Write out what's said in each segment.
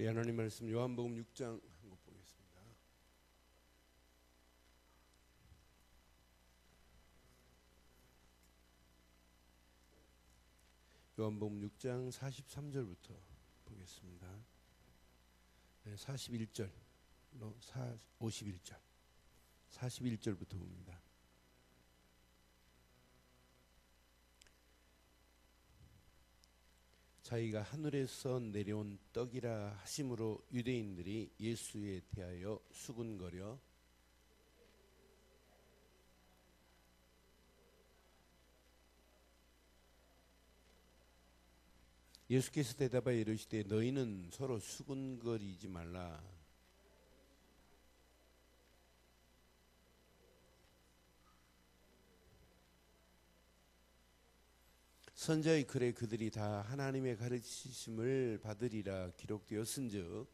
우리 하나님 말씀 요한복음 6장 한번 보겠습니다. 요한복음 6장 43절부터 보겠습니다. 41절, 51절, 41절부터 봅니다. 자기가 하늘에서 내려온 떡이라 하심으로 유대인들이 예수에 대하여 수군거려 예수께서 대답하여 이르시되 너희는 서로 수군거리지 말라. 선자의 글에 그들이 다 하나님의 가르치심을 받으리라 기록되었은즉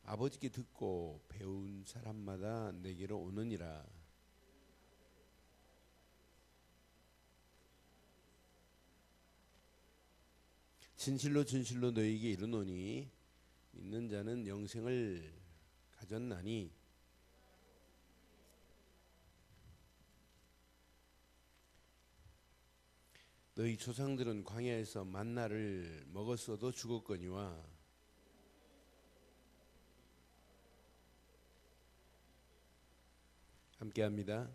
아버지께 듣고 배운 사람마다 내게로 오느니라. 진실로 진실로 너희에게 이르노니 믿는 자는 영생을 가졌나니 너희 조상들은 광야에서 만나를 먹었어도 죽었거니와 함께합니다.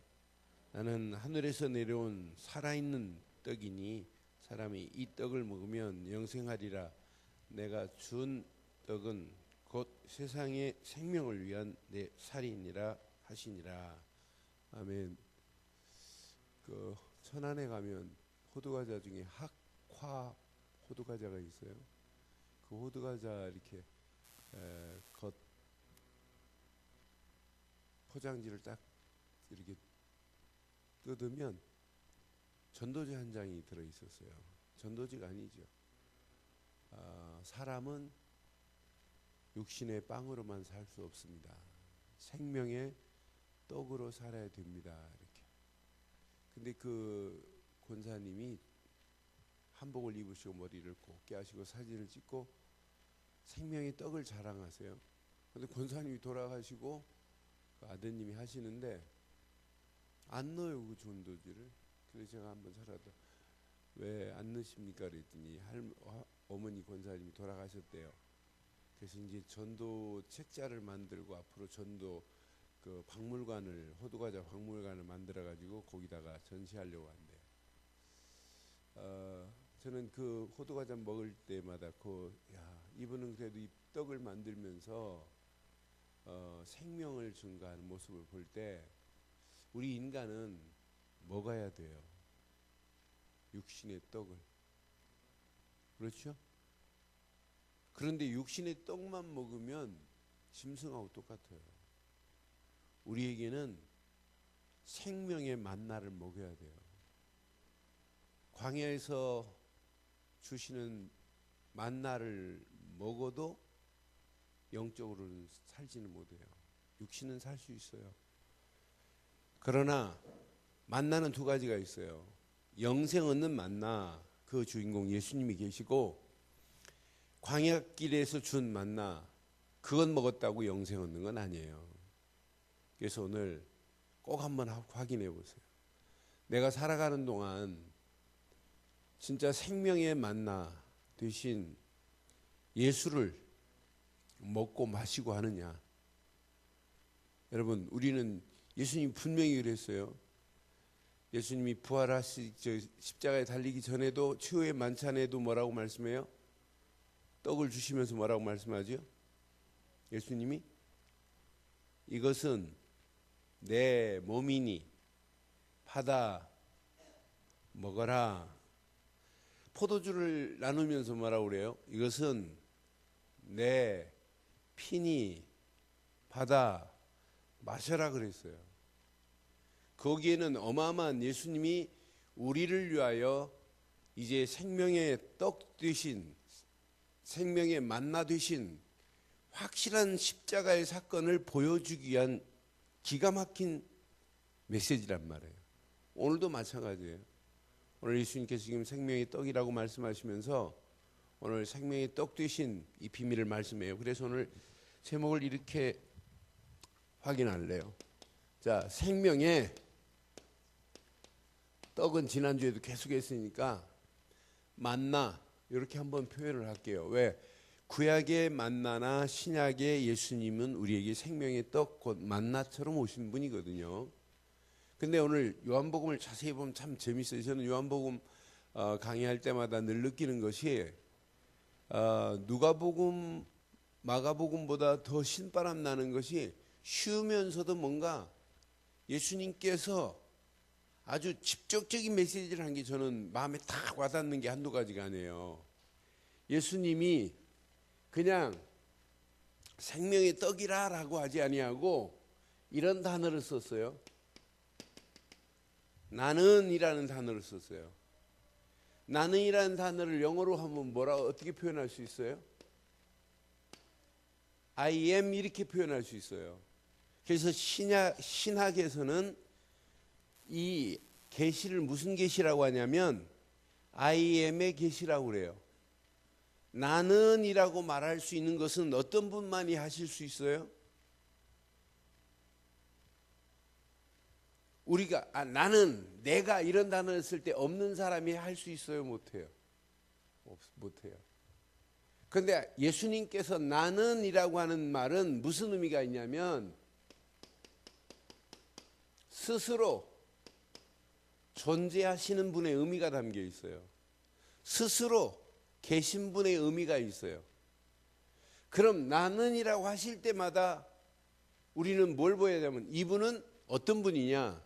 나는 하늘에서 내려온 살아있는 떡이니 사람이 이 떡을 먹으면 영생하리라. 내가 준 떡은 곧 세상의 생명을 위한 내 살이니라 하시니라. 아멘. 그 천안에 가면 호두과자 중에 학화 호두과자가 있어요. 그 호두과자 이렇게 겉 포장지를 딱 이렇게 뜯으면 전도지 한 장이 들어 있었어요. 전도지가 아니죠. 사람은 육신의 빵으로만 살 수 없습니다. 생명의 떡으로 살아야 됩니다. 이렇게. 근데 그 권사님이 한복을 입으시고 머리를 곱게 하시고 사진을 찍고 생명의 떡을 자랑하세요. 근데 권사님이 돌아가시고 그 아드님이 하시는데 안 넣어요, 그 전도지를. 그래서 제가 한번 살아도 왜 안 넣으십니까 그랬더니 어머니 권사님이 돌아가셨대요. 그래서 이제 전도 책자를 만들고 앞으로 전도 그 박물관을 호두과자 박물관을 만들어 가지고 거기다가 전시하려고 한대요. 저는 그 호두과자 먹을 때마다 이분은 그래도 이 떡을 만들면서 생명을 증가하는 모습을 볼 때 우리 인간은 먹어야 돼요. 육신의 떡을. 그렇죠? 그런데 육신의 떡만 먹으면 짐승하고 똑같아요. 우리에게는 생명의 만나를 먹여야 돼요. 광야에서 주시는 만나를 먹어도 영적으로는 살지는 못해요. 육신은 살 수 있어요. 그러나 만나는 두 가지가 있어요. 영생 얻는 만나, 그 주인공 예수님이 계시고 광야길에서 준 만나, 그건 먹었다고 영생 얻는 건 아니에요. 그래서 오늘 꼭 한번 확인해 보세요. 내가 살아가는 동안 진짜 생명의 만나 되신 예수를 먹고 마시고 하느냐. 여러분, 우리는 예수님 분명히 그랬어요. 예수님이 십자가에 달리기 전에도 최후의 만찬에도 뭐라고 말씀해요? 떡을 주시면서 뭐라고 말씀하죠? 예수님이 이것은 내 몸이니 받아 먹어라. 포도주를 나누면서 뭐라고 그래요? 이것은 내 피니 받아 마셔라 그랬어요. 거기에는 어마어마한 예수님이 우리를 위하여 이제 생명의 떡 되신, 생명의 만나 되신 확실한 십자가의 사건을 보여주기 위한 기가 막힌 메시지란 말이에요. 오늘도 마찬가지예요. 오늘 예수님께서 지금 생명의 떡이라고 말씀하시면서 오늘 생명의 떡 되신 이 비밀을 말씀해요. 그래서 오늘 제목을 이렇게 확인할래요. 자, 생명의 떡은 지난주에도 계속 했으니까 만나 이렇게 한번 표현을 할게요. 왜? 구약의 만나나 신약의 예수님은 우리에게 생명의 떡 곧 만나처럼 오신 분이거든요. 근데 오늘 요한복음을 자세히 보면 참 재밌어요. 저는 요한복음 강의할 때마다 늘 느끼는 것이 누가복음, 마가복음보다 더 신바람 나는 것이 쉬우면서도 뭔가 예수님께서 아주 직접적인 메시지를 한 게 저는 마음에 딱 와닿는 게 한두 가지가 아니에요. 예수님이 그냥 생명의 떡이라라고 하지 아니하고 이런 단어를 썼어요. 나는이라는 단어를 썼어요. 나는이라는 단어를 영어로 하면 어떻게 표현할 수 있어요? I am 이렇게 표현할 수 있어요. 그래서 신학에서는 이 계시를 무슨 계시라고 하냐면 I am의 계시라고 그래요. 나는이라고 말할 수 있는 것은 어떤 분만이 하실 수 있어요? 우리가 나는, 내가 이런 단어를 쓸 때 없는 사람이 할 수 있어요? 못해요? 못해요. 그런데 예수님께서 나는이라고 하는 말은 무슨 의미가 있냐면 스스로 존재하시는 분의 의미가 담겨 있어요. 스스로 계신 분의 의미가 있어요. 그럼 나는이라고 하실 때마다 우리는 뭘 보여야 되냐면 이분은 어떤 분이냐?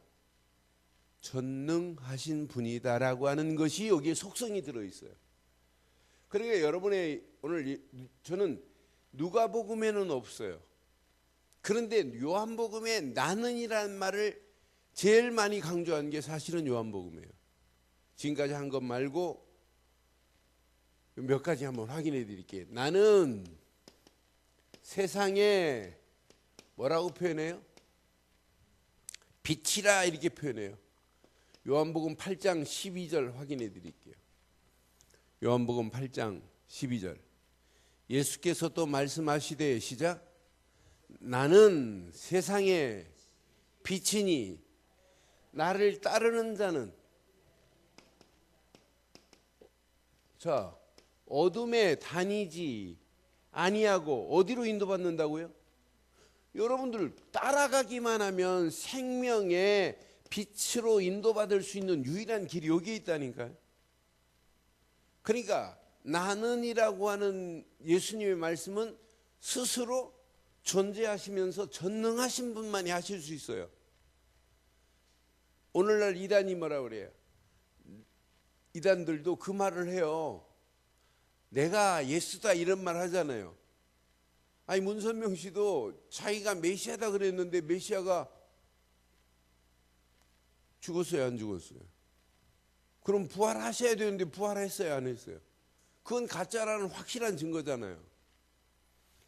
전능하신 분이다라고 하는 것이 여기에 속성이 들어있어요. 그러니까 여러분의 오늘 저는 누가복음에는 없어요. 그런데 요한복음에 나는이라는 말을 제일 많이 강조한 게 사실은 요한복음이에요. 지금까지 한 것 말고 몇 가지 한번 확인해 드릴게요. 나는 세상에 뭐라고 표현해요? 빛이라 이렇게 표현해요. 요한복음 8장 12절 확인해 드릴게요. 요한복음 8장 12절. 예수께서 또 말씀하시되 시작. 나는 세상의 빛이니 나를 따르는 자는 자 어둠에 다니지 아니하고 어디로 인도받는다고요? 여러분들 따라가기만 하면 생명의 빛으로 인도받을 수 있는 유일한 길이 여기에 있다니까요. 그러니까 나는이라고 하는 예수님의 말씀은 스스로 존재하시면서 전능하신 분만이 하실 수 있어요. 오늘날 이단이 뭐라 그래요? 이단들도 그 말을 해요. 내가 예수다 이런 말 하잖아요. 아니 문선명 씨도 자기가 메시아다 그랬는데 메시아가 죽었어요, 안 죽었어요? 그럼 부활하셔야 되는데 부활했어요, 안 했어요? 그건 가짜라는 확실한 증거잖아요.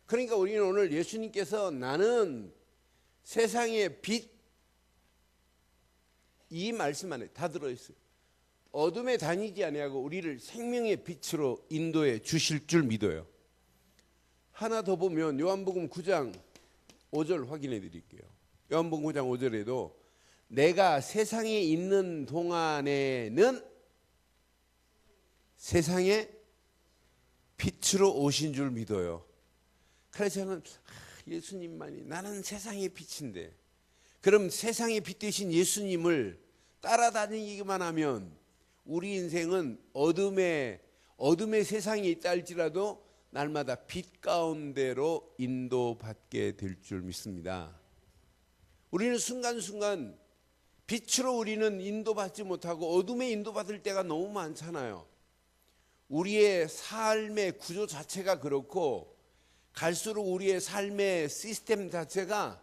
그러니까 우리는 오늘 예수님께서 나는 세상의 빛, 이 말씀 안에 다 들어있어요. 어둠에 다니지 아니하고 우리를 생명의 빛으로 인도해 주실 줄 믿어요. 하나 더 보면 요한복음 9장 5절 확인해 드릴게요. 요한복음 9장 5절에도 내가 세상에 있는 동안에는 세상의 빛으로 오신 줄 믿어요. 그래서 저는 예수님만이 나는 세상의 빛인데 그럼 세상의 빛 되신 예수님을 따라다니기만 하면 우리 인생은 어둠의 세상에 있다 할지라도 날마다 빛 가운데로 인도받게 될 줄 믿습니다. 우리는 순간순간 빛으로 우리는 인도받지 못하고 어둠에 인도받을 때가 너무 많잖아요. 우리의 삶의 구조 자체가 그렇고 갈수록 우리의 삶의 시스템 자체가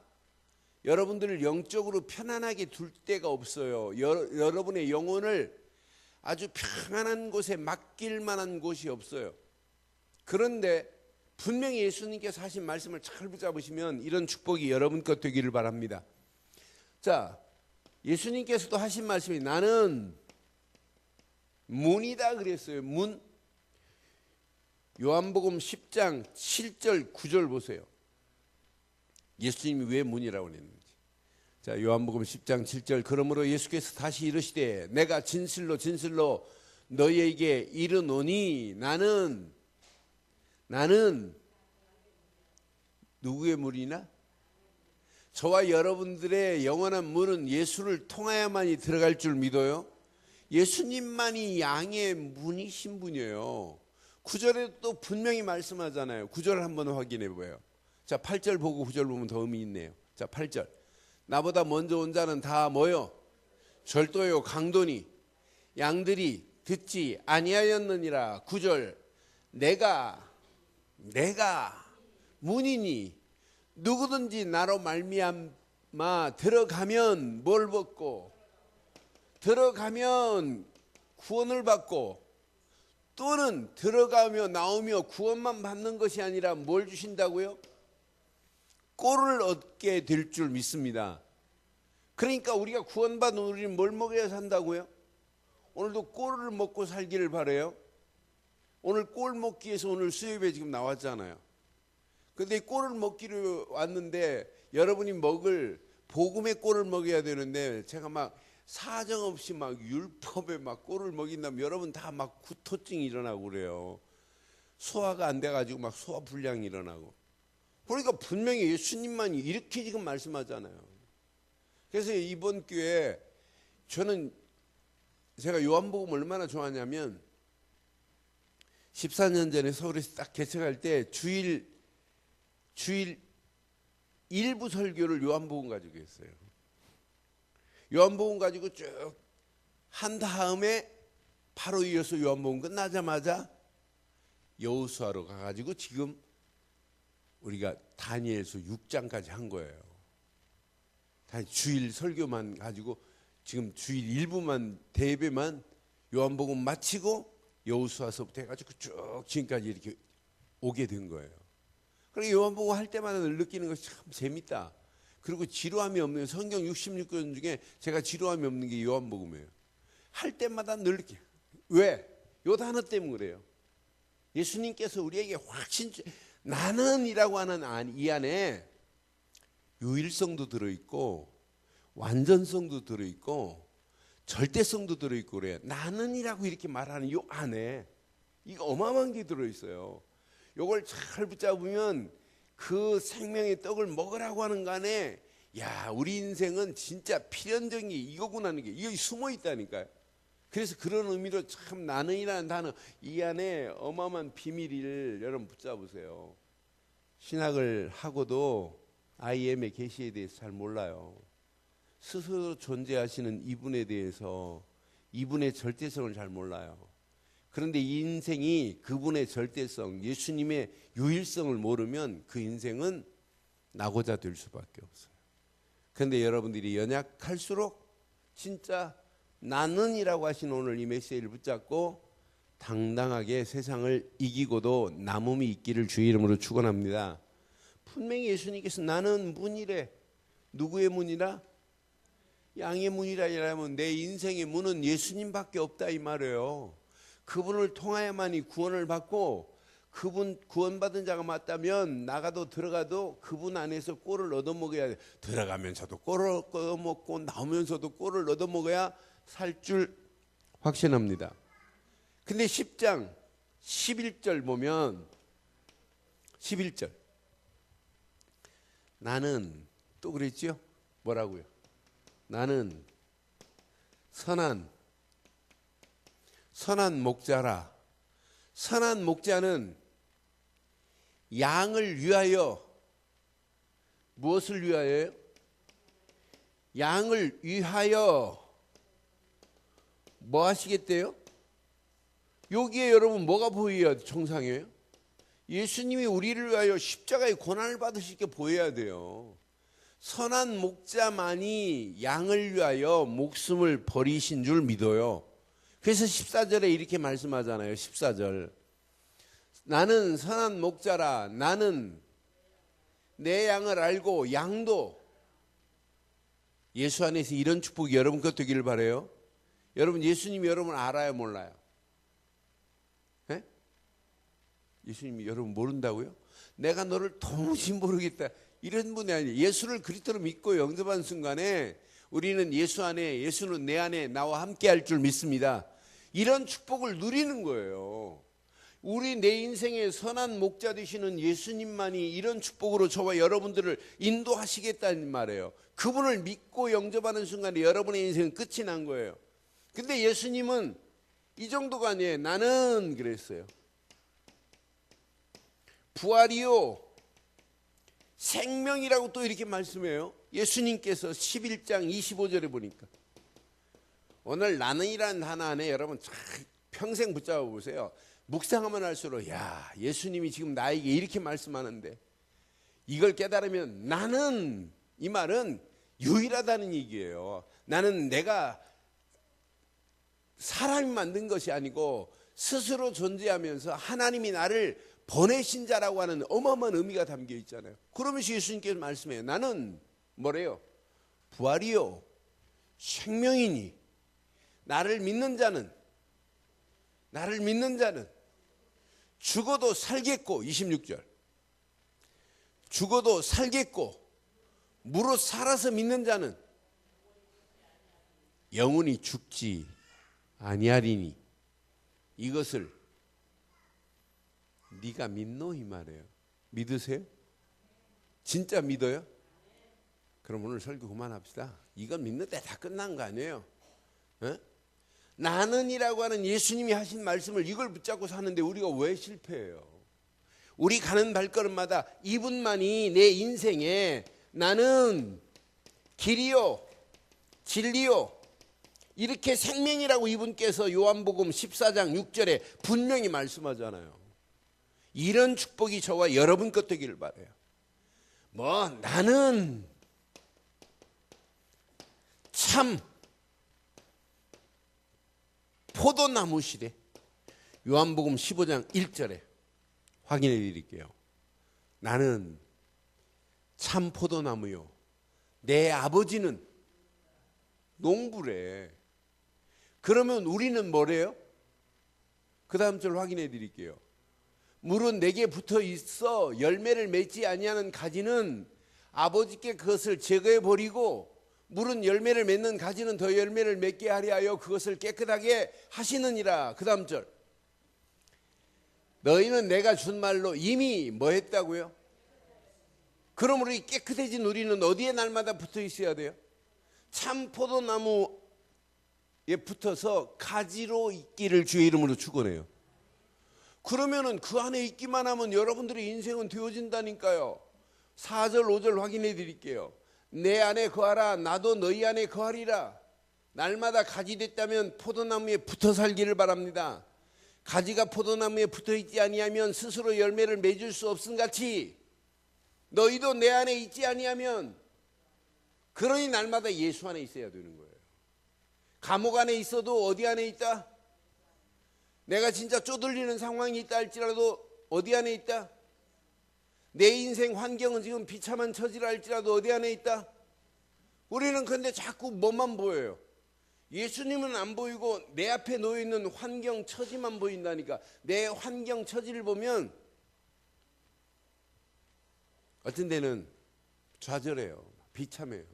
여러분들을 영적으로 편안하게 둘 데가 없어요. 여러분의 영혼을 아주 평안한 곳에 맡길 만한 곳이 없어요. 그런데 분명히 예수님께서 하신 말씀을 잘 붙잡으시면 이런 축복이 여러분 것 되기를 바랍니다. 자, 예수님께서도 하신 말씀이 나는 문이다 그랬어요. 문. 요한복음 10장 7절 9절 보세요. 예수님이 왜 문이라고 그랬는지. 자, 요한복음 10장 7절. 그러므로 예수께서 다시 이르시되 내가 진실로 진실로 너희에게 이르노니 나는 누구의 문이나? 저와 여러분들의 영원한 문은 예수를 통하여만이 들어갈 줄 믿어요. 예수님만이 양의 문이신 분이에요. 9절에 또 분명히 말씀하잖아요. 9절 한번 확인해 보여요. 자, 8절 보고 9절 보면 더 의미 있네요. 자, 8절. 나보다 먼저 온 자는 다 뭐요? 절도요, 강도니 양들이 듣지 아니하였느니라. 9절. 내가 문이니 누구든지 나로 말미암아 들어가면 뭘 받고, 들어가면 구원을 받고, 또는 들어가며 나오며 구원만 받는 것이 아니라 뭘 주신다고요? 꼴을 얻게 될 줄 믿습니다. 그러니까 우리가 구원받은 우리는 뭘 먹어야 산다고요? 오늘도 꼴을 먹고 살기를 바라요. 오늘 꼴 먹기 위해서 오늘 수협에 지금 나왔잖아요. 근데 꼴을 먹기로 왔는데 여러분이 먹을 복음의 꼴을 먹여야 되는데, 제가 막 사정없이 막 율법에 막 꼴을 먹인다면 여러분 다 막 구토증이 일어나고 그래요. 소화가 안 돼가지고 막 소화 불량이 일어나고. 그러니까 분명히 예수님만 이렇게 지금 말씀하잖아요. 그래서 이번 기회에 제가 요한복음 얼마나 좋아하냐면 14년 전에 서울에서 딱 개척할 때 주일 일부 설교를 요한복음 가지고 했어요. 요한복음 가지고 쭉 한 다음에 바로 이어서 요한복음 끝나자마자 여호수아로 가가지고 지금 우리가 다니엘서 6장까지 한 거예요. 주일 설교만 가지고 지금 주일 일부만 대예배만 요한복음 마치고 여호수아서부터 해가지고 쭉 지금까지 이렇게 오게 된 거예요. 그러니까 요한복음 할 때마다 늘 느끼는 것이 참 재밌다. 그리고 지루함이 없는, 성경 66권 중에 제가 지루함이 없는 게 요한복음이에요. 할 때마다 늘 느껴. 왜? 요 단어 때문에 그래요. 예수님께서 우리에게 확신, 나는이라고 하는 이 안에 유일성도 들어있고 완전성도 들어있고 절대성도 들어있고 그래요. 나는이라고 이렇게 말하는 요 안에 이거 어마어마한 게 들어있어요. 요걸 잘 붙잡으면 그 생명의 떡을 먹으라고 하는 간에, 야, 우리 인생은 진짜 필연적인 게 이거구나 하는 게 이거 숨어 있다니까요. 그래서 그런 의미로 참 나는이라는 단어, 이 안에 어마어마한 비밀을 여러분 붙잡으세요. 신학을 하고도 IM의 계시에 대해서 잘 몰라요. 스스로 존재하시는 이분에 대해서, 이분의 절대성을 잘 몰라요. 그런데 이 인생이 그분의 절대성, 예수님의 유일성을 모르면 그 인생은 낙오자 될 수밖에 없어요. 그런데 여러분들이 연약할수록 진짜 나는이라고 하신 오늘 이 메시지를 붙잡고 당당하게 세상을 이기고도 남음이 있기를 주의 이름으로 축원합니다. 분명히 예수님께서 나는 문이래. 누구의 문이라? 양의 문이라. 이라면 내 인생의 문은 예수님밖에 없다 이 말이에요. 그분을 통하여만이 구원을 받고, 그분 구원받은 자가 맞다면 나가도 들어가도 그분 안에서 꼴을 얻어먹어야 돼. 들어가면서도 꼴을 얻어먹고 나오면서도 꼴을 얻어먹어야 살 줄 확신합니다. 근데 10장 11절 보면 11절 나는 또 그랬죠? 뭐라고요? 나는 선한 목자라. 선한 목자는 양을 위하여, 무엇을 위하여요? 양을 위하여 뭐 하시겠대요? 여기에 여러분 뭐가 보여야 정상이에요? 예수님이 우리를 위하여 십자가의 고난을 받으실 게 보여야 돼요. 선한 목자만이 양을 위하여 목숨을 버리신 줄 믿어요. 그래서 14절에 이렇게 말씀하잖아요. 14절. 나는 선한 목자라. 나는 내 양을 알고 양도. 예수 안에서 이런 축복이 여러분 것 되기를 바라요. 여러분, 예수님이 여러분을 알아요, 몰라요? 네? 예수님이 여러분 모른다고요? 내가 너를 도무지 모르겠다. 이런 분이 아니에요. 예수를 그리스도로 믿고 영접한 순간에 우리는 예수 안에, 예수는 내 안에 나와 함께 할 줄 믿습니다. 이런 축복을 누리는 거예요. 우리 내 인생의 선한 목자 되시는 예수님만이 이런 축복으로 저와 여러분들을 인도하시겠다는 말이에요. 그분을 믿고 영접하는 순간에 여러분의 인생은 끝이 난 거예요. 근데 예수님은 이 정도가 아니에요. 나는 그랬어요. 부활이요 생명이라고 또 이렇게 말씀해요. 예수님께서 11장 25절에 보니까 오늘 나는이라는 단어 안에 여러분 평생 붙잡아 보세요. 묵상하면 할수록 야 예수님이 지금 나에게 이렇게 말씀하는데 이걸 깨달으면 나는 이 말은 유일하다는 얘기예요. 나는 내가 사람이 만든 것이 아니고 스스로 존재하면서 하나님이 나를 보내신 자라고 하는 어마어마한 의미가 담겨 있잖아요. 그러면서 예수님께서 말씀해요. 나는 뭐래요? 부활이요 생명이니 나를 믿는 자는 죽어도 살겠고 26절 죽어도 살겠고 무릇 살아서 믿는 자는 영원히 죽지 아니하리니 이것을 네가 믿노 이 말이에요. 믿으세요? 진짜 믿어요? 그럼 오늘 설교 그만합시다. 이건 믿는데 다 끝난 거 아니에요? 나는이라고 하는 예수님이 하신 말씀을 이걸 붙잡고 사는데 우리가 왜 실패해요? 우리 가는 발걸음마다 이분만이 내 인생에 나는 길이요 진리요 이렇게 생명이라고 이분께서 요한복음 14장 6절에 분명히 말씀하잖아요. 이런 축복이 저와 여러분 것 되기를 바라요. 뭐 나는 참 포도나무시래. 요한복음 15장 1절에 확인해 드릴게요. 나는 참 포도나무요 내 아버지는 농부래. 그러면 우리는 뭐래요? 그 다음 절 확인해 드릴게요. 물은 내게 붙어 있어 열매를 맺지 아니하는 가지는 아버지께 그것을 제거해 버리고 물은 열매를 맺는 가지는 더 열매를 맺게 하려 하여 그것을 깨끗하게 하시느니라. 그 다음 절 너희는 내가 준 말로 이미 뭐 했다고요? 그럼 우리 깨끗해진 우리는 어디에 날마다 붙어 있어야 돼요? 참 포도나무에 붙어서 가지로 있기를 주의 이름으로 축원해요. 그러면은 그 안에 있기만 하면 여러분들의 인생은 되어진다니까요. 4절 5절 확인해 드릴게요. 내 안에 거하라 나도 너희 안에 거하리라. 날마다 가지 됐다면 포도나무에 붙어 살기를 바랍니다. 가지가 포도나무에 붙어 있지 아니하면 스스로 열매를 맺을 수 없음 같이 너희도 내 안에 있지 아니하면 그러니 날마다 예수 안에 있어야 되는 거예요. 감옥 안에 있어도 어디 안에 있다? 내가 진짜 쪼들리는 상황이 있다 할지라도 어디 안에 있다? 내 인생 환경은 지금 비참한 처지라 할지라도 어디 안에 있다? 우리는 근데 자꾸 뭐만 보여요? 예수님은 안 보이고 내 앞에 놓여있는 환경 처지만 보인다니까. 내 환경 처지를 보면 어떤 데는 좌절해요. 비참해요.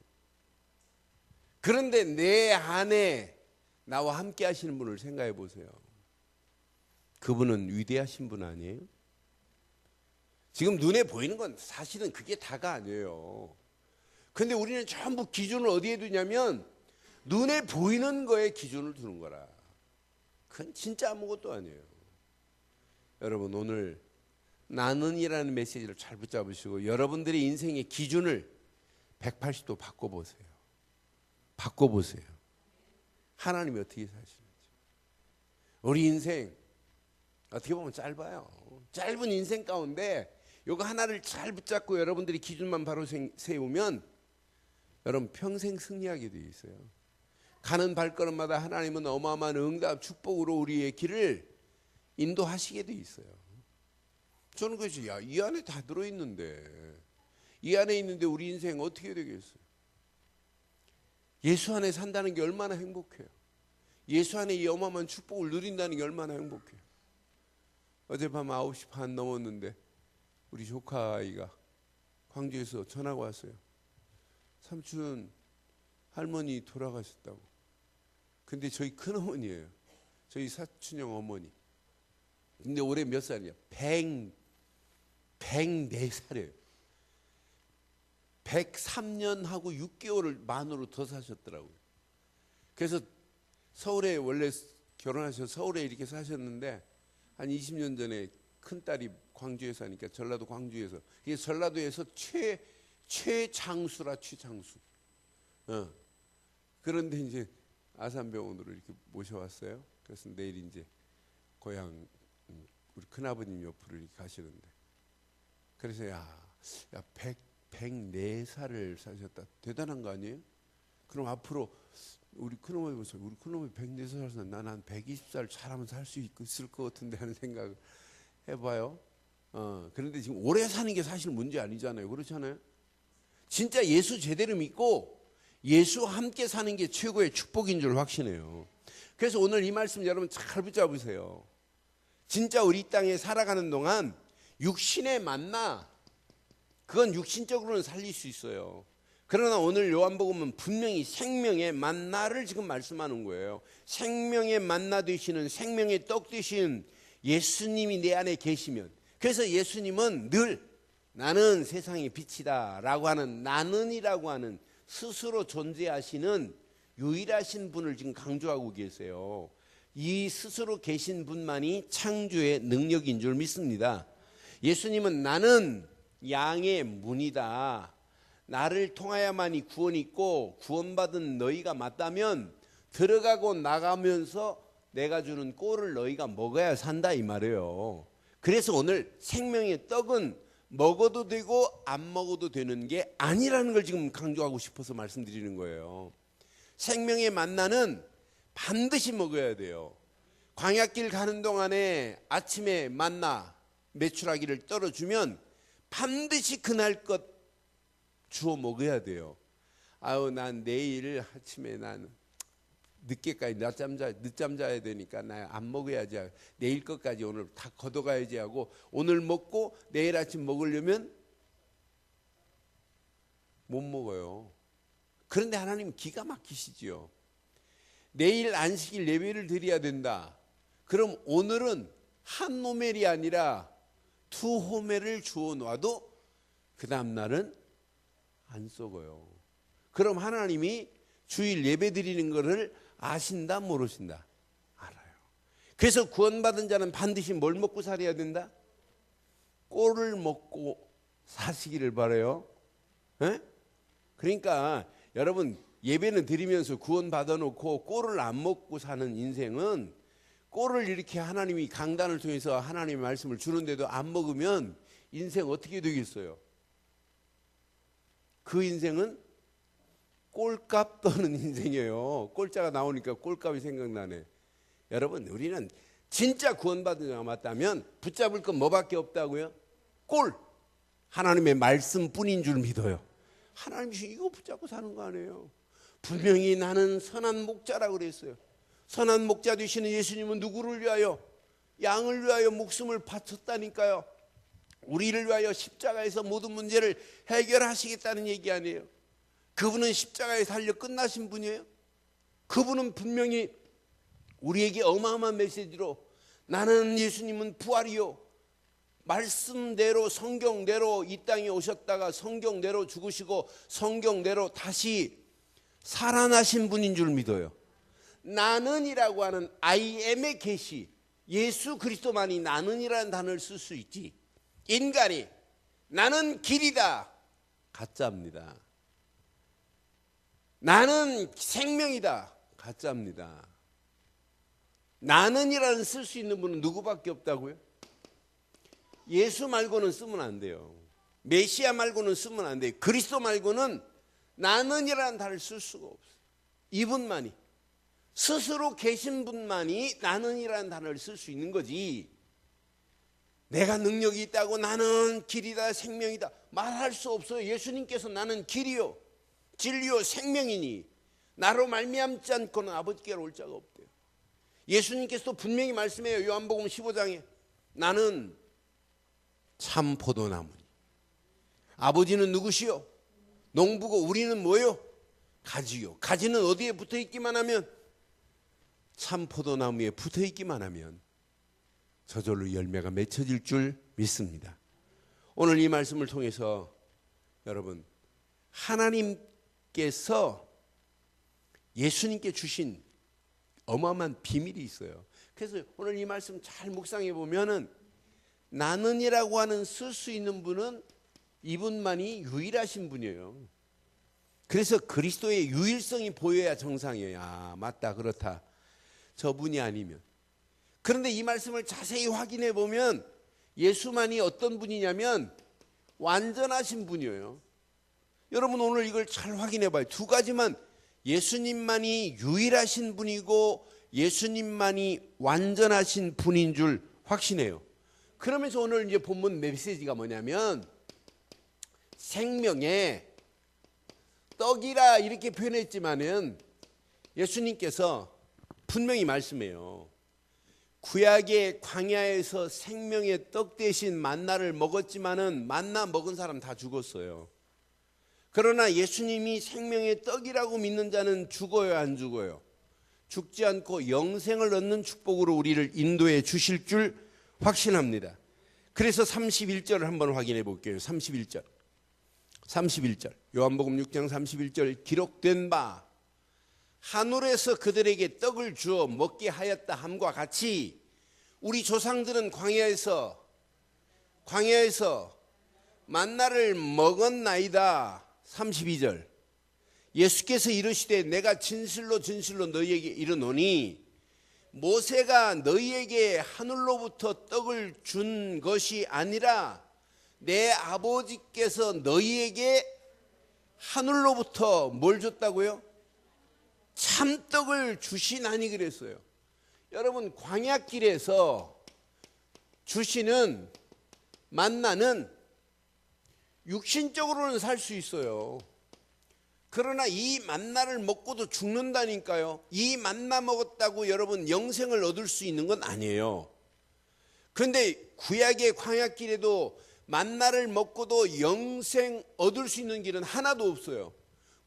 그런데 내 안에 나와 함께 하시는 분을 생각해 보세요. 그분은 위대하신 분 아니에요? 지금 눈에 보이는 건 사실은 그게 다가 아니에요. 근데 우리는 전부 기준을 어디에 두냐면 눈에 보이는 거에 기준을 두는 거라. 그건 진짜 아무것도 아니에요. 여러분 오늘 나는이라는 메시지를 잘 붙잡으시고 여러분들의 인생의 기준을 180도 바꿔보세요. 바꿔보세요. 하나님이 어떻게 사시는지. 우리 인생 어떻게 보면 짧아요. 짧은 인생 가운데 이거 하나를 잘 붙잡고 여러분들이 기준만 바로 세우면 여러분 평생 승리하게 되어 있어요. 가는 발걸음마다 하나님은 어마어마한 응답 축복으로 우리의 길을 인도하시게 되어 있어요. 저는 그것이 이 안에 다 들어있는데 이 안에 있는데 우리 인생 어떻게 되겠어요? 예수 안에 산다는 게 얼마나 행복해요. 예수 안에 이 어마어마한 축복을 누린다는 게 얼마나 행복해요. 어젯밤 9시 반 넘었는데 우리 조카 아이가 광주에서 전화가 왔어요. 삼촌 할머니 돌아가셨다고. 근데 저희 큰어머니예요. 저희 사촌형 어머니. 근데 올해 몇 살이야? 104살이에요. 103년하고 6개월을 만으로 더 사셨더라고요. 그래서 서울에 원래 결혼하셔서 서울에 이렇게 사셨는데 한 20년 전에 큰딸이 광주에 사니까 전라도 광주에서, 이게 전라도에서 최장수라 최장수. 그런데 이제 아산병원으로 이렇게 모셔왔어요. 그래서 내일 이제 고향 우리 큰아버님 옆으로 이렇게 가시는데, 그래서 야 104살을 사셨다. 대단한 거 아니에요? 그럼 앞으로 우리 큰어머니 보세요. 우리 큰어머니 104살 살면 난 한 120살 잘하면 살 수 있을 것 같은데 하는 생각을 해봐요. 그런데 지금 오래 사는 게 사실 문제 아니잖아요. 그렇잖아요. 진짜 예수 제대로 믿고 예수와 함께 사는 게 최고의 축복인 줄 확신해요. 그래서 오늘 이 말씀 여러분 잘 붙잡으세요. 진짜 우리 이 땅에 살아가는 동안 육신의 만나, 그건 육신적으로는 살릴 수 있어요. 그러나 오늘 요한복음은 분명히 생명의 만나를 지금 말씀하는 거예요. 생명의 만나 되시는, 생명의 떡 되신 예수님이 내 안에 계시면, 그래서 예수님은 늘 나는 세상의 빛이다 라고 하는, 나는이라고 하는 스스로 존재하시는 유일하신 분을 지금 강조하고 계세요. 이 스스로 계신 분만이 창조의 능력인 줄 믿습니다. 예수님은 나는 양의 문이다. 나를 통하여만이 구원이 있고 구원받은 너희가 맞다면 들어가고 나가면서 내가 주는 꼴을 너희가 먹어야 산다 이 말이에요. 그래서 오늘 생명의 떡은 먹어도 되고 안 먹어도 되는 게 아니라는 걸 지금 강조하고 싶어서 말씀드리는 거예요. 생명의 만나는 반드시 먹어야 돼요. 광야길 가는 동안에 아침에 만나 메추라기를 떨어주면 반드시 그날 것 주워 먹어야 돼요. 아유, 난 내일 아침에 난 늦게까지 늦잠 자야 되니까 나 안 먹어야지, 내일 것까지 오늘 다 걷어가야지 하고 오늘 먹고 내일 아침 먹으려면 못 먹어요. 그런데 하나님 기가 막히시지요. 내일 안식일 예배를 드려야 된다. 그럼 오늘은 한 호멜이 아니라 두 호멜을 주워 놔도 그 다음 날은 안 썩어요. 그럼 하나님이 주일 예배 드리는 것을 아신다 모르신다? 알아요. 그래서 구원받은 자는 반드시 뭘 먹고 살아야 된다? 꼴을 먹고 사시기를 바라요. 에? 그러니까 여러분 예배는 드리면서 구원 받아놓고 꼴을 안 먹고 사는 인생은, 꼴을 이렇게 하나님이 강단을 통해서 하나님의 말씀을 주는데도 안 먹으면 인생 어떻게 되겠어요? 그 인생은 꼴값 떠는 인생이에요. 꼴자가 나오니까 꼴값이 생각나네. 여러분 우리는 진짜 구원받은 자가 맞다면 붙잡을 건 뭐밖에 없다고요? 꼴! 하나님의 말씀뿐인 줄 믿어요. 하나님이 이거 붙잡고 사는 거 아니에요. 분명히 나는 선한 목자라고 그랬어요. 선한 목자 되시는 예수님은 누구를 위하여? 양을 위하여 목숨을 바쳤다니까요. 우리를 위하여 십자가에서 모든 문제를 해결하시겠다는 얘기 아니에요. 그분은 십자가에 달려 끝나신 분이에요. 그분은 분명히 우리에게 어마어마한 메시지로 나는 예수님은 부활이요, 말씀대로 성경대로 이 땅에 오셨다가 성경대로 죽으시고 성경대로 다시 살아나신 분인 줄 믿어요. 나는이라고 하는 I am의 계시, 예수 그리스도만이 나는이라는 단어를 쓸 수 있지. 인간이 나는 길이다, 가짜입니다. 나는 생명이다, 가짜입니다. 나는이라는 쓸 수 있는 분은 누구밖에 없다고요? 예수 말고는 쓰면 안 돼요. 메시아 말고는 쓰면 안 돼요. 그리스도 말고는 나는이라는 단어를 쓸 수가 없어요. 이분만이, 스스로 계신 분만이 나는이라는 단어를 쓸 수 있는 거지. 내가 능력이 있다고 나는 길이다 생명이다 말할 수 없어요. 예수님께서 나는 길이요 진리요 생명이니 나로 말미암지 않고는 아버지께로 올 자가 없대요. 예수님께서도 분명히 말씀해요. 요한복음 15장에 나는 참 포도나무니. 아버지는 누구시요? 농부고 우리는 뭐요? 가지요. 가지는 어디에 붙어 있기만 하면, 참 포도나무에 붙어 있기만 하면 저절로 열매가 맺혀질 줄 믿습니다. 오늘 이 말씀을 통해서 여러분, 하나님께서 예수님께 주신 어마어마한 비밀이 있어요. 그래서 오늘 이 말씀 잘 묵상해 보면은, 나는이라고 하는 쓸 수 있는 분은 이분만이 유일하신 분이에요. 그래서 그리스도의 유일성이 보여야 정상이에요. 아, 맞다, 그렇다. 저분이 아니면. 그런데 이 말씀을 자세히 확인해 보면 예수만이 어떤 분이냐면 완전하신 분이에요. 여러분, 오늘 이걸 잘 확인해 봐요. 두 가지만, 예수님만이 유일하신 분이고 예수님만이 완전하신 분인 줄 확신해요. 그러면서 오늘 이제 본문 메시지가 뭐냐면, 생명의 떡이라 이렇게 표현했지만은 예수님께서 분명히 말씀해요. 구약의 광야에서 생명의 떡 대신 만나를 먹었지만은 만나 먹은 사람 다 죽었어요. 그러나 예수님이 생명의 떡이라고 믿는 자는 죽어요, 안 죽어요? 죽지 않고 영생을 얻는 축복으로 우리를 인도해 주실 줄 확신합니다. 그래서 31절을 한번 확인해 볼게요. 31절 요한복음 6장 31절, 기록된 바 하늘에서 그들에게 떡을 주어 먹게 하였다 함과 같이 우리 조상들은 광야에서 만나를 먹었나이다. 32절, 예수께서 이르시되 내가 진실로 너희에게 이르노니 모세가 너희에게 하늘로부터 떡을 준 것이 아니라 내 아버지께서 너희에게 하늘로부터 뭘 줬다고요? 참떡을 주시나니 그랬어요. 여러분, 광야길에서 주시는 만나는 육신적으로는 살 수 있어요. 그러나 이 만나를 먹고도 죽는다니까요. 이 만나 먹었다고 여러분 영생을 얻을 수 있는 건 아니에요. 그런데 구약의 광야길에도 만나를 먹고도 영생 얻을 수 있는 길은 하나도 없어요.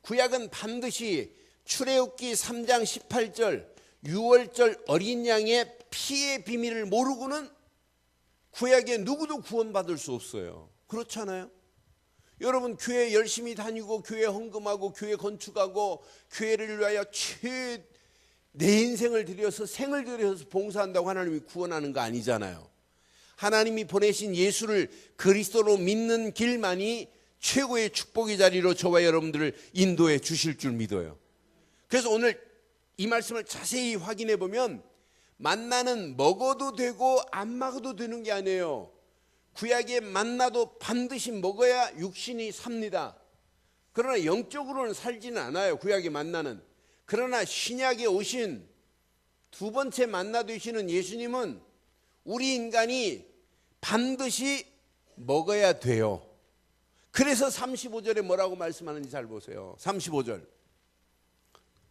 구약은 반드시 출애굽기 3장 18절 유월절 어린 양의 피의 비밀을 모르고는 구약에 누구도 구원받을 수 없어요. 그렇잖아요. 여러분, 교회 열심히 다니고 교회 헌금하고 교회 건축하고 교회를 위하여 내 인생을 들여서 생을 들여서 봉사한다고 하나님이 구원하는 거 아니잖아요. 하나님이 보내신 예수를 그리스도로 믿는 길만이 최고의 축복의 자리로 저와 여러분들을 인도해 주실 줄 믿어요. 그래서 오늘 이 말씀을 자세히 확인해 보면 만나는 먹어도 되고 안 먹어도 되는 게 아니에요. 구약의 만나도 반드시 먹어야 육신이 삽니다. 그러나 영적으로는 살지는 않아요, 구약의 만나는. 그러나 신약에 오신 두 번째 만나 되시는 예수님은 우리 인간이 반드시 먹어야 돼요. 그래서 35절에 뭐라고 말씀하는지 잘 보세요. 35절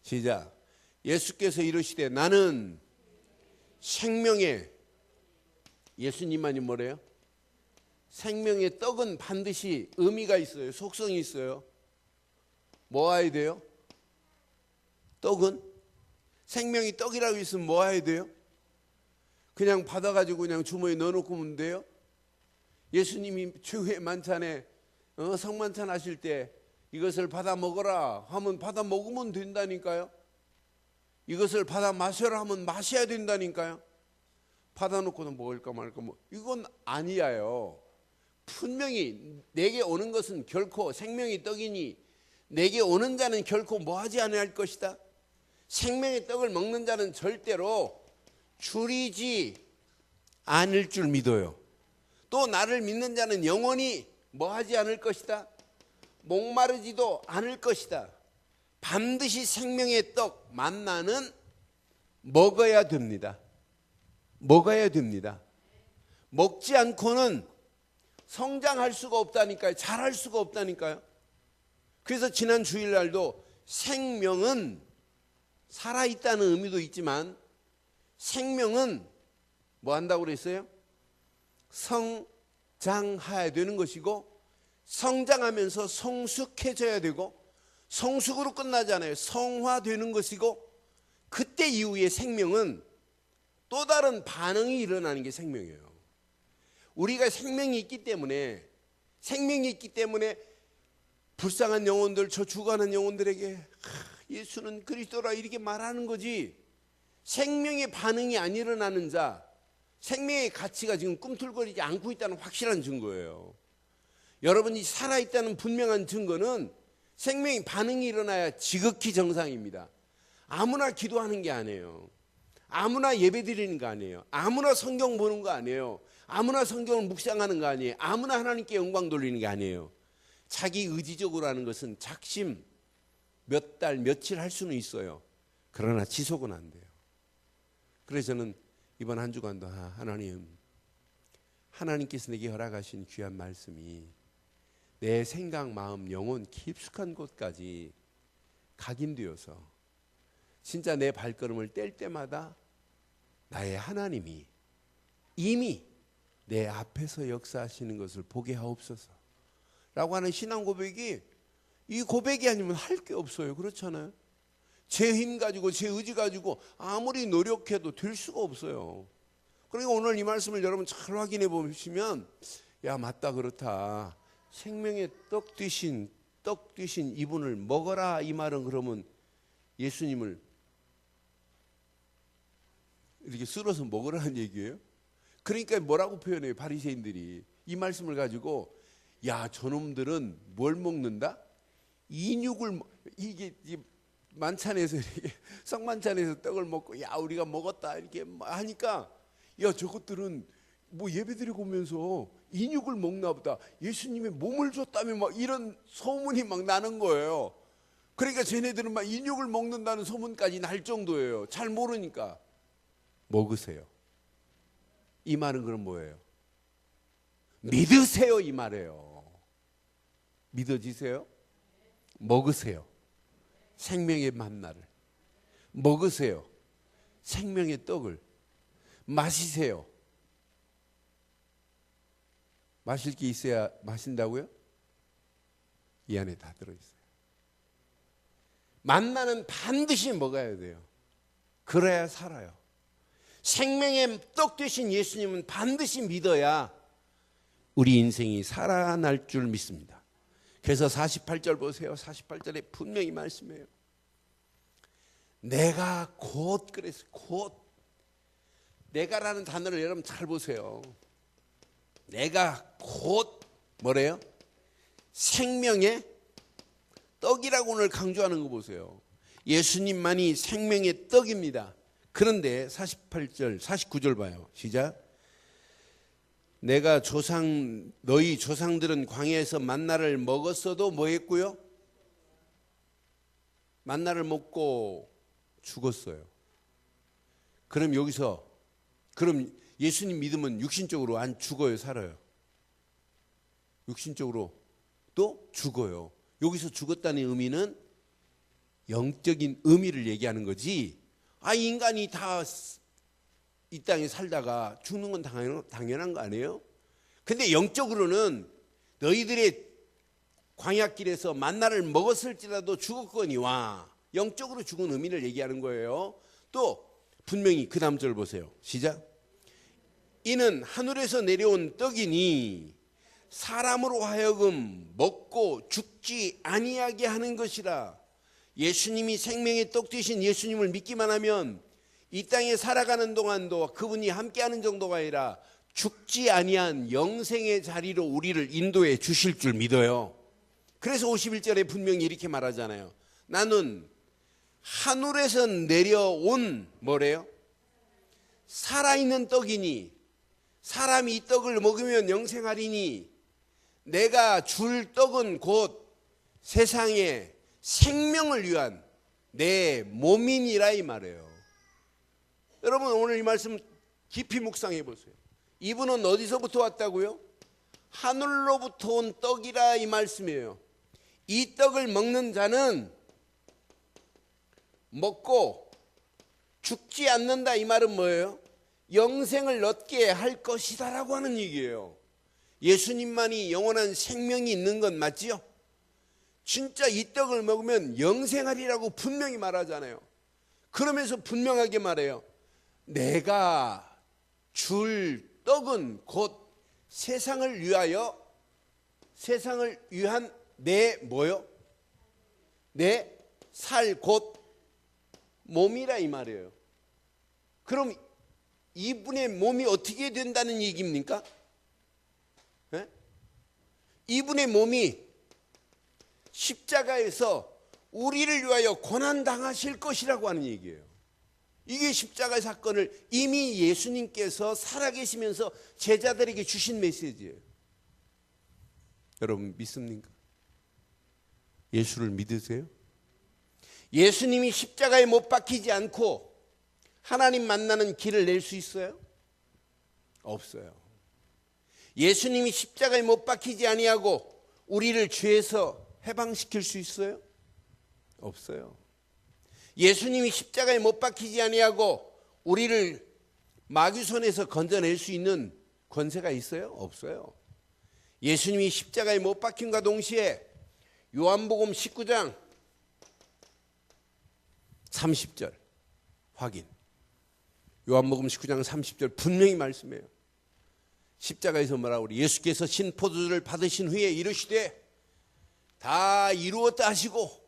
시작. 예수께서 이르시되 나는 생명의, 예수님만이 뭐래요? 생명의 떡은 반드시 의미가 있어요. 속성이 있어요. 뭐 해야 돼요? 떡은? 생명이 떡이라고 있으면 뭐 해야 돼요? 그냥 받아가지고 그냥 주머니에 넣어놓고 오면 돼요? 예수님이 최후의 만찬에 성만찬 하실 때 이것을 받아 먹어라 하면 받아 먹으면 된다니까요. 이것을 받아 마셔라 하면 마셔야 된다니까요. 받아놓고는 먹을까 말까 이건 아니에요. 분명히 내게 오는 것은 결코 생명의 떡이니 내게 오는 자는 결코 뭐하지 아니할 것이다. 생명의 떡을 먹는 자는 절대로 줄이지 않을 줄 믿어요. 또 나를 믿는 자는 영원히 뭐하지 않을 것이다. 목마르지도 않을 것이다. 반드시 생명의 떡 만나는 먹어야 됩니다. 먹어야 됩니다. 먹지 않고는 성장할 수가 없다니까요. 잘할 수가 없다니까요. 그래서 지난 주일날도 생명은 살아있다는 의미도 있지만 생명은 뭐 한다고 그랬어요? 성장해야 되는 것이고, 성장하면서 성숙해져야 되고, 성숙으로 끝나지 않아요. 성화되는 것이고, 그때 이후에 생명은 또 다른 반응이 일어나는 게 생명이에요. 우리가 생명이 있기 때문에 불쌍한 영혼들, 저 죽어가는 영혼들에게 예수는 그리스도라 이렇게 말하는 거지, 생명의 반응이 안 일어나는 자, 생명의 가치가 지금 꿈틀거리지 않고 있다는 확실한 증거예요. 여러분이 살아있다는 분명한 증거는 생명의 반응이 일어나야 지극히 정상입니다. 아무나 기도하는 게 아니에요. 아무나 예배 드리는 거 아니에요. 아무나 성경 보는 거 아니에요. 아무나 성경을 묵상하는 거 아니에요. 아무나 하나님께 영광 돌리는 게 아니에요. 자기 의지적으로 하는 것은 작심 몇 달, 며칠 할 수는 있어요. 그러나 지속은 안 돼요. 그래서 저는 이번 한 주간도 하나님께서 내게 허락하신 귀한 말씀이 내 생각, 마음, 영혼 깊숙한 곳까지 각인되어서 진짜 내 발걸음을 뗄 때마다 나의 하나님이 이미 내 앞에서 역사하시는 것을 보게 하옵소서 라고 하는 신앙 고백이, 이 고백이 아니면 할 게 없어요. 그렇잖아요. 제 힘 가지고 제 의지 가지고 아무리 노력해도 될 수가 없어요. 그러니까 오늘 이 말씀을 여러분 잘 확인해 보시면, 야 맞다, 그렇다. 생명의 떡 되신 이분을 먹어라, 이 말은 그러면 예수님을 이렇게 쓸어서 먹으라는 얘기예요. 그러니까 뭐라고 표현해요, 바리새인들이 이 말씀을 가지고, 야 저놈들은 뭘 먹는다? 인육을, 이게 만찬에서 이렇게 성만찬에서 떡을 먹고 야 우리가 먹었다 이렇게 하니까, 야 저것들은 뭐 예배드리고 오면서 인육을 먹나 보다, 예수님의 몸을 줬다며 막 이런 소문이 막 나는 거예요. 그러니까 쟤네들은 막 인육을 먹는다는 소문까지 날 정도예요. 잘 모르니까. 먹으세요. 이 말은 그럼 뭐예요? 믿으세요, 이 말이에요. 믿어지세요? 먹으세요. 생명의 만나를 먹으세요. 생명의 떡을 마시세요. 마실 게 있어야 마신다고요? 이 안에 다 들어있어요. 만나는 반드시 먹어야 돼요. 그래야 살아요. 생명의 떡 되신 예수님은 반드시 믿어야 우리 인생이 살아날 줄 믿습니다. 그래서 48절 보세요. 48절에 분명히 말씀해요. 내가 곧, 그랬어요. 곧. 내가라는 단어를 여러분 잘 보세요. 내가 곧 뭐래요? 생명의 떡이라고 오늘 강조하는 거 보세요. 예수님만이 생명의 떡입니다. 그런데 48절, 49절 봐요. 시작. 내가 너희 조상들은 광야에서 만나를 먹었어도 뭐 했고요? 만나를 먹고 죽었어요. 그럼 예수님 믿으면 육신적으로 안 죽어요, 살아요? 육신적으로 또 죽어요. 여기서 죽었다는 의미는 영적인 의미를 얘기하는 거지, 인간이 다 이 땅에 살다가 죽는 건 당연한 거 아니에요? 근데 영적으로는 너희들의 광야길에서 만나를 먹었을지라도 죽었거니와, 영적으로 죽은 의미를 얘기하는 거예요. 또 분명히 그 다음 절 보세요. 시작. 이는 하늘에서 내려온 떡이니 사람으로 하여금 먹고 죽지 아니하게 하는 것이라. 예수님이 생명의 떡 되신 예수님을 믿기만 하면 이 땅에 살아가는 동안도 그분이 함께하는 정도가 아니라 죽지 아니한 영생의 자리로 우리를 인도해 주실 줄 믿어요. 그래서 51절에 분명히 이렇게 말하잖아요. 나는 하늘에서 내려온 뭐래요? 살아있는 떡이니, 사람이 이 떡을 먹으면 영생하리니 내가 줄 떡은 곧 세상에 생명을 위한 내 몸이니라, 이 말이에요. 여러분 오늘 이 말씀 깊이 묵상해 보세요. 이분은 어디서부터 왔다고요? 하늘로부터 온 떡이라, 이 말씀이에요. 이 떡을 먹는 자는 먹고 죽지 않는다, 이 말은 뭐예요? 영생을 얻게 할 것이다라고 하는 얘기예요. 예수님만이 영원한 생명이 있는 건 맞지요? 진짜 이 떡을 먹으면 영생하리라고 분명히 말하잖아요. 그러면서 분명하게 말해요. 내가 줄 떡은 곧 세상을 위한 내 뭐요? 내 살 곧 몸이라 이 말이에요. 그럼 이분의 몸이 어떻게 된다는 얘기입니까? 네? 이분의 몸이 십자가에서 우리를 위하여 고난당하실 것이라고 하는 얘기예요. 이게 십자가의 사건을 이미 예수님께서 살아계시면서 제자들에게 주신 메시지예요. 여러분 믿습니까? 예수를 믿으세요? 예수님이 십자가에 못 박히지 않고 하나님 만나는 길을 낼 수 있어요? 없어요. 예수님이 십자가에 못 박히지 아니하고 우리를 죄에서 해방시킬 수 있어요? 없어요. 예수님이 십자가에 못 박히지 아니하고 우리를 마귀 손에서 건져낼 수 있는 권세가 있어요? 없어요. 예수님이 십자가에 못 박힌과 동시에 요한복음 19장 30절 확인. 요한복음 19장 30절 분명히 말씀해요. 십자가에서 뭐라고 그래? 예수께서 신 포도주를 받으신 후에 이르시되 다 이루었다 하시고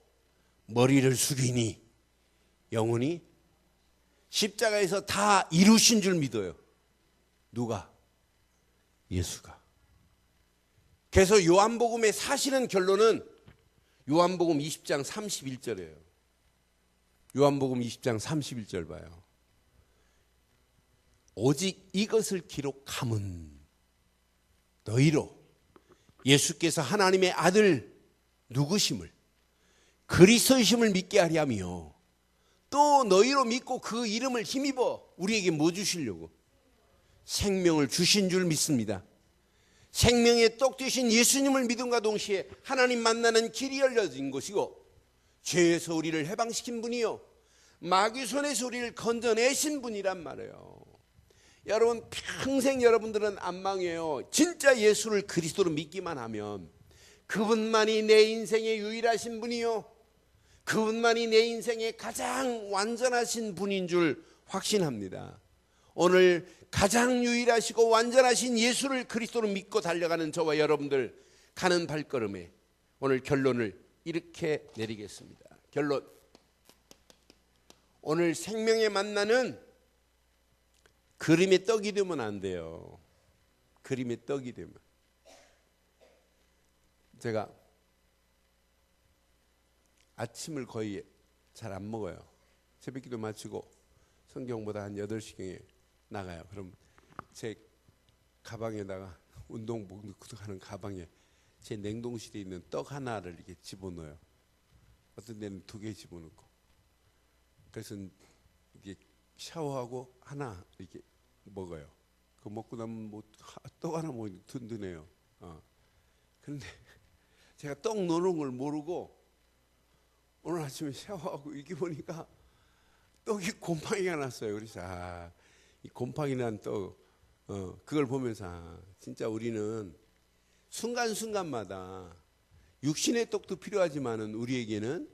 머리를 숙이니 영혼이 십자가에서 다 이루신 줄 믿어요. 누가? 예수가. 그래서 요한복음의 사실은 결론은 요한복음 20장 31절이에요. 요한복음 20장 31절 봐요. 오직 이것을 기록함은 너희로 예수께서 하나님의 아들 누구심을 그리스도이심을 믿게 하려 하며 또 너희로 믿고 그 이름을 힘입어 우리에게 뭐 주시려고? 생명을 주신 줄 믿습니다. 생명의 떡 되신 예수님을 믿음과 동시에 하나님 만나는 길이 열려진 것이고 죄에서 우리를 해방시킨 분이요 마귀 손에서 우리를 건져내신 분이란 말이에요. 여러분 평생 여러분들은 안 망해요. 진짜 예수를 그리스도로 믿기만 하면 그분만이 내 인생의 유일하신 분이요 그분만이 내 인생의 가장 완전하신 분인 줄 확신합니다. 오늘 가장 유일하시고 완전하신 예수를 그리스도로 믿고 달려가는 저와 여러분들 가는 발걸음에 오늘 결론을 이렇게 내리겠습니다. 결론. 오늘 생명의 만나는 그림의 떡이 되면 안 돼요. 그림의 떡이 되면. 제가 아침을 거의 잘 안 먹어요. 새벽기도 마치고 성경보다 한 8시경에 나가요. 그럼 제 가방에다가 운동복 넣고 가는 가방에 제 냉동실에 있는 떡 하나를 이렇게 집어넣어요. 어떤 데는 2개 집어넣고. 그래서 이게 샤워하고 하나 이렇게 먹어요. 그거 먹고 나면 뭐 떡 하나 뭐 든든해요. 그런데 제가 떡 넣는 걸 모르고 오늘 아침에 샤워하고 이렇게 보니까 떡이 곰팡이가 났어요. 그래서 이 곰팡이 난 떡 그걸 보면서 진짜 우리는 순간순간마다 육신의 떡도 필요하지만은 우리에게는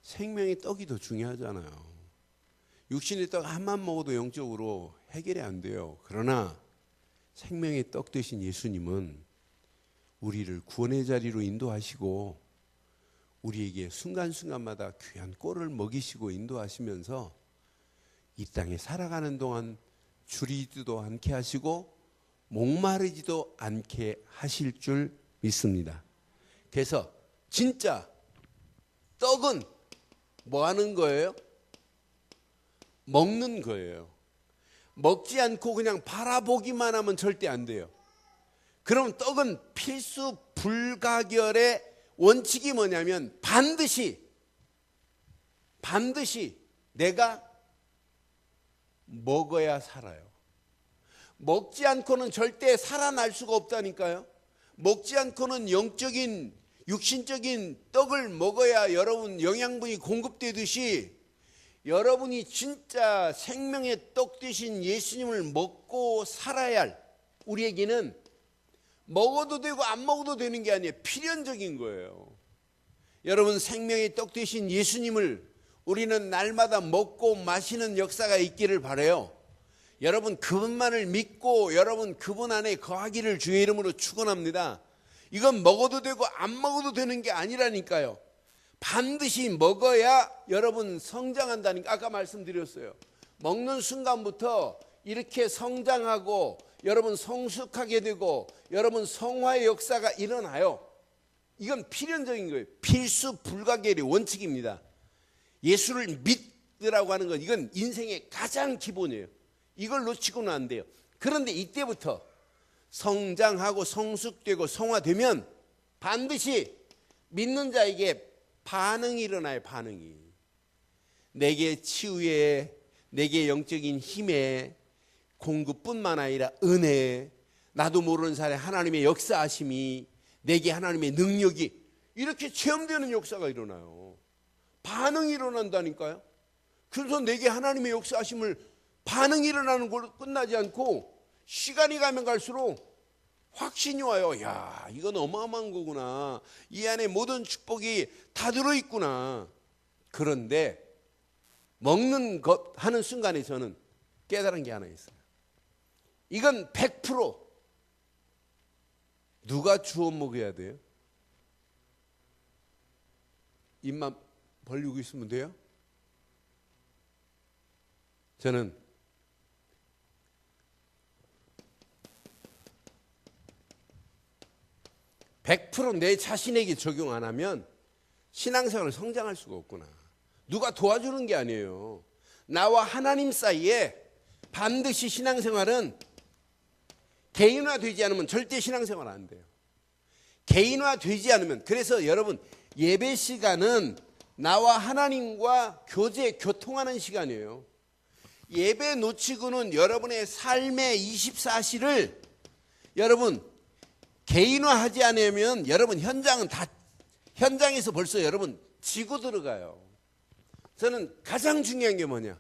생명의 떡이 더 중요하잖아요. 육신의 떡 한만 먹어도 영적으로 해결이 안 돼요. 그러나 생명의 떡 되신 예수님은 우리를 구원의 자리로 인도하시고 우리에게 순간순간마다 귀한 꼴을 먹이시고 인도하시면서 이 땅에 살아가는 동안 줄이지도 않게 하시고 목마르지도 않게 하실 줄 믿습니다. 그래서 진짜 떡은 뭐 하는 거예요? 먹는 거예요. 먹지 않고 그냥 바라보기만 하면 절대 안 돼요. 그럼 떡은 필수 불가결의 원칙이 뭐냐면 반드시 내가 먹어야 살아요. 먹지 않고는 절대 살아날 수가 없다니까요. 먹지 않고는 영적인 육신적인 떡을 먹어야 여러분 영양분이 공급되듯이 여러분이 진짜 생명의 떡 되신 예수님을 먹고 살아야 할 우리에게는 먹어도 되고 안 먹어도 되는 게 아니에요. 필연적인 거예요. 여러분, 생명의 떡 되신 예수님을 우리는 날마다 먹고 마시는 역사가 있기를 바라요. 여러분, 그분만을 믿고 여러분 그분 안에 거하기를 주의 이름으로 축원합니다. 이건 먹어도 되고 안 먹어도 되는 게 아니라니까요. 반드시 먹어야 여러분 성장한다니까. 아까 말씀드렸어요. 먹는 순간부터 이렇게 성장하고 여러분 성숙하게 되고 여러분 성화의 역사가 일어나요. 이건 필연적인 거예요. 필수 불가결의 원칙입니다. 예수를 믿으라고 하는 건 이건 인생의 가장 기본이에요. 이걸 놓치고는 안 돼요. 그런데 이때부터 성장하고 성숙되고 성화되면 반드시 믿는 자에게 반응이 일어나요. 반응이. 내게 치유에, 내게 영적인 힘에, 공급뿐만 아니라 은혜, 나도 모르는 사이에 하나님의 역사하심이, 내게 하나님의 능력이 이렇게 체험되는 역사가 일어나요. 반응이 일어난다니까요. 그래서 내게 하나님의 역사하심을 반응이 일어나는 걸로 끝나지 않고 시간이 가면 갈수록 확신이 와요. 야, 이건 어마어마한 거구나. 이 안에 모든 축복이 다 들어있구나. 그런데 먹는 것 하는 순간에 저는 깨달은 게 하나 있어요. 이건 100% 누가 주워 먹어야 돼요? 입만 벌리고 있으면 돼요? 저는 내 자신에게 적용 안 하면 신앙생활을 성장할 수가 없구나. 누가 도와주는 게 아니에요. 나와 하나님 사이에 반드시 신앙생활은 개인화되지 않으면 절대 신앙생활 안 돼요. 개인화되지 않으면. 그래서 여러분, 예배 시간은 나와 하나님과 교통하는 시간이에요. 예배 놓치고는 여러분의 삶의 24시를 여러분 개인화하지 않으면 여러분 현장에서 벌써 여러분 지고 들어가요. 저는 가장 중요한 게 뭐냐?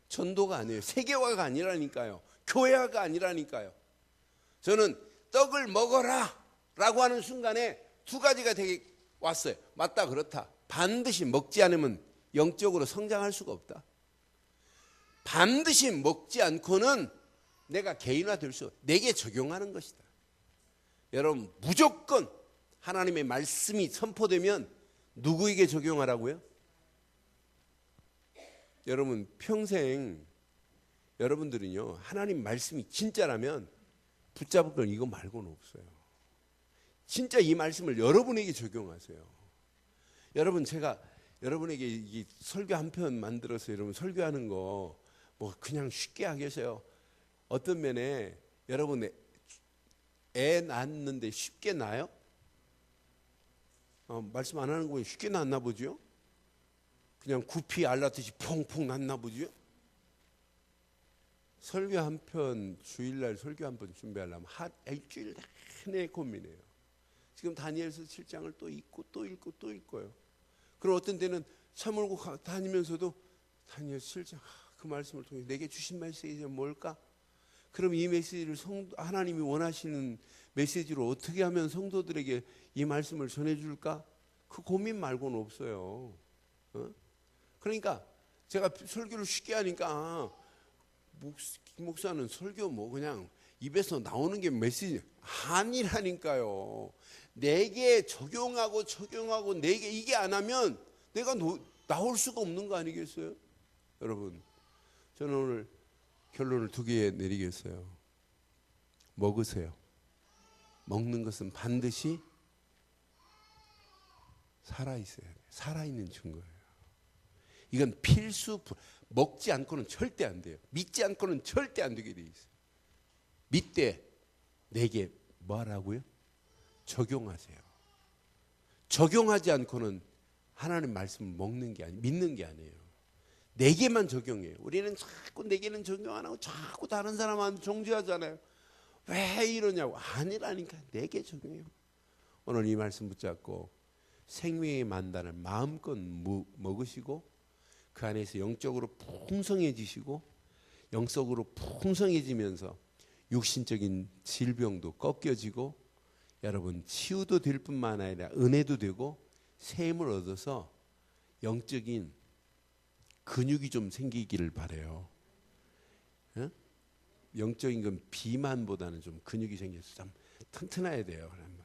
전도가 아니에요. 세계화가 아니라니까요. 교회화가 아니라니까요. 저는 떡을 먹어라 라고 하는 순간에 두 가지가 되게 왔어요. 맞다, 그렇다. 반드시 먹지 않으면 영적으로 성장할 수가 없다. 반드시 먹지 않고는 내가 개인화될 수 없다. 내게 적용하는 것이다. 여러분, 무조건 하나님의 말씀이 선포되면 누구에게 적용하라고요? 여러분, 평생 여러분들은요, 하나님 말씀이 진짜라면 붙잡을 건 이거 말고는 없어요. 진짜 이 말씀을 여러분에게 적용하세요. 여러분, 제가 여러분에게 이 설교 한 편 만들어서 여러분 설교하는 거 뭐 그냥 쉽게 하겠어요. 어떤 면에 여러분 애 낳는데 쉽게 낳아요? 말씀 안 하는 거에 쉽게 낳나 보죠? 그냥 구피 알라듯이 퐁퐁 낳나 보죠? 설교 한 편, 주일날 설교 한 편 준비하려면 일주일 내내 고민해요. 지금 다니엘서 7장을 또 읽고 또 읽고 또 읽고요. 그럼 어떤 때는 차 몰고 다니면서도 다니엘 7장 그 말씀을 통해 내게 주신 메시지가 뭘까? 그럼 이 메시지를 하나님이 원하시는 메시지로 어떻게 하면 성도들에게 이 말씀을 전해줄까? 그 고민 말고는 없어요. 그러니까 제가 설교를 쉽게 하니까 목사는 설교 뭐 그냥 입에서 나오는 게 메시지 아니라니까요. 내게 적용하고 내게 이게 안 하면 내가 나올 수가 없는 거 아니겠어요? 여러분, 저는 오늘 결론을 두 개 내리겠어요. 먹으세요. 먹는 것은 반드시 살아있어야 돼요. 살아있는 증거예요. 이건 필수. 먹지 않고는 절대 안 돼요. 믿지 않고는 절대 안 되게 돼 있어요. 믿되 내게 뭐 하라고요? 적용하세요. 적용하지 않고는 하나님 말씀을 믿는 게 아니에요. 내게만 적용해요. 우리는 자꾸 내게는 적용 안 하고 자꾸 다른 사람한테 정죄하잖아요. 왜 이러냐고. 아니라니까. 내게 적용해요. 오늘 이 말씀 붙잡고 생명의 만단을 마음껏 먹으시고 그 안에서 영적으로 풍성해지시고 영적으로 풍성해지면서 육신적인 질병도 꺾여지고 여러분 치유도 될 뿐만 아니라 은혜도 되고 샘을 얻어서 영적인 근육이 좀 생기기를 바라요. 예? 영적인 건 비만보다는 좀 근육이 생겨서 좀 튼튼해야 돼요. 그러면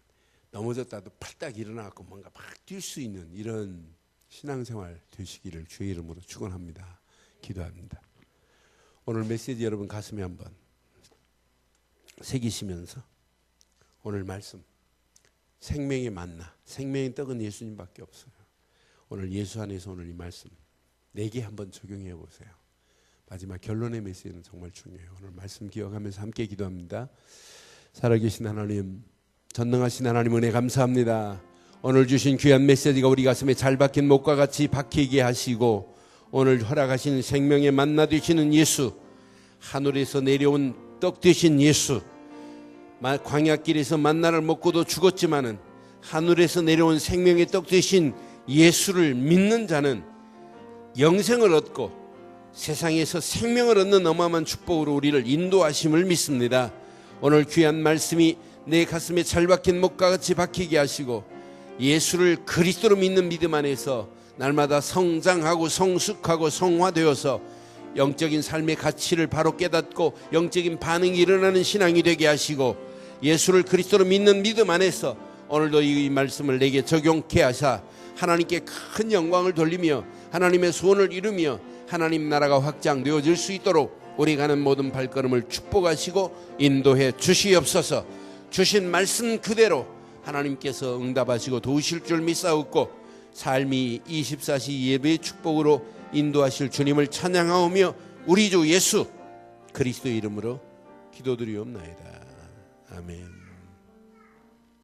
넘어졌다도 팔딱 일어나고 뭔가 막 뛸 수 있는 이런 신앙생활 되시기를 주의 이름으로 축원합니다. 기도합니다. 오늘 메시지 여러분 가슴에 한번 새기시면서 오늘 말씀 생명의 만나, 생명의 떡은 예수님밖에 없어요. 오늘 예수 안에서 오늘 이 말씀 내게 한번 적용해 보세요. 마지막 결론의 메시지는 정말 중요해요. 오늘 말씀 기억하면서 함께 기도합니다. 살아계신 하나님, 전능하신 하나님 은혜 감사합니다. 오늘 주신 귀한 메시지가 우리 가슴에 잘 박힌 목과 같이 박히게 하시고 오늘 허락하신 생명의 만나 되시는 예수, 하늘에서 내려온 떡 되신 예수, 광야길에서 만나를 먹고도 죽었지만은 하늘에서 내려온 생명의 떡 되신 예수를 믿는 자는 영생을 얻고 세상에서 생명을 얻는 어마어마한 축복으로 우리를 인도하심을 믿습니다. 오늘 귀한 말씀이 내 가슴에 잘 박힌 목과 같이 박히게 하시고 예수를 그리스도로 믿는 믿음 안에서 날마다 성장하고 성숙하고 성화되어서 영적인 삶의 가치를 바로 깨닫고 영적인 반응이 일어나는 신앙이 되게 하시고 예수를 그리스도로 믿는 믿음 안에서 오늘도 이 말씀을 내게 적용케 하사 하나님께 큰 영광을 돌리며 하나님의 소원을 이루며 하나님 나라가 확장되어질 수 있도록 우리 가는 모든 발걸음을 축복하시고 인도해 주시옵소서. 주신 말씀 그대로 하나님께서 응답하시고 도우실 줄 믿사옵고 삶이 24시 예배의 축복으로 인도하실 주님을 찬양하오며 우리 주 예수 그리스도의 이름으로 기도드리옵나이다. 아멘.